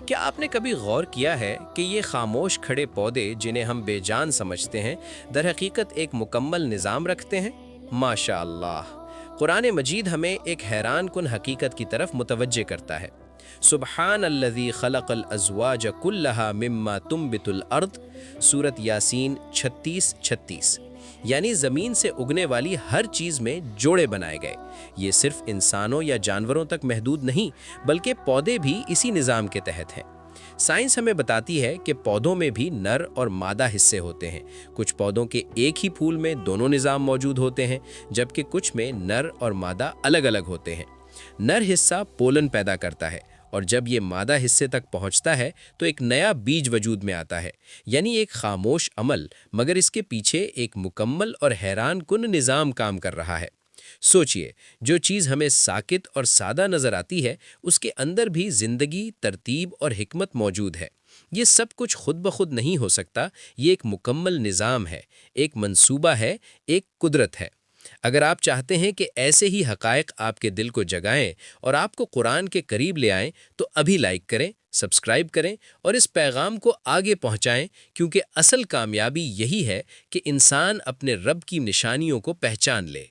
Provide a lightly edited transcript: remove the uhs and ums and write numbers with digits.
کیا آپ نے کبھی غور کیا ہے کہ یہ خاموش کھڑے پودے جنہیں ہم بے جان سمجھتے ہیں در حقیقت ایک مکمل نظام رکھتے ہیں؟ ماشاء اللہ! قرآن مجید ہمیں ایک حیران کن حقیقت کی طرف متوجہ کرتا ہے۔ سبحان الذی خلق الازواج کلھا مما تنبت الارض، سورۃ یاسین 36:36۔ یعنی زمین سے اگنے والی ہر چیز میں جوڑے بنائے گئے۔ یہ صرف انسانوں یا جانوروں تک محدود نہیں، بلکہ پودے بھی اسی نظام کے تحت ہیں۔ سائنس ہمیں بتاتی ہے کہ پودوں میں بھی نر اور مادہ حصے ہوتے ہیں۔ کچھ پودوں کے ایک ہی پھول میں دونوں نظام موجود ہوتے ہیں، جبکہ کچھ میں نر اور مادہ الگ الگ ہوتے ہیں۔ نر حصہ پولن پیدا کرتا ہے، اور جب یہ مادہ حصے تک پہنچتا ہے تو ایک نیا بیج وجود میں آتا ہے۔ یعنی ایک خاموش عمل، مگر اس کے پیچھے ایک مکمل اور حیران کن نظام کام کر رہا ہے۔ سوچئے، جو چیز ہمیں ساکت اور سادہ نظر آتی ہے، اس کے اندر بھی زندگی، ترتیب اور حکمت موجود ہے۔ یہ سب کچھ خود بخود نہیں ہو سکتا، یہ ایک مکمل نظام ہے، ایک منصوبہ ہے، ایک قدرت ہے۔ اگر آپ چاہتے ہیں کہ ایسے ہی حقائق آپ کے دل کو جگائیں اور آپ کو قرآن کے قریب لے آئیں، تو ابھی لائک کریں، سبسکرائب کریں اور اس پیغام کو آگے پہنچائیں، کیونکہ اصل کامیابی یہی ہے کہ انسان اپنے رب کی نشانیوں کو پہچان لے۔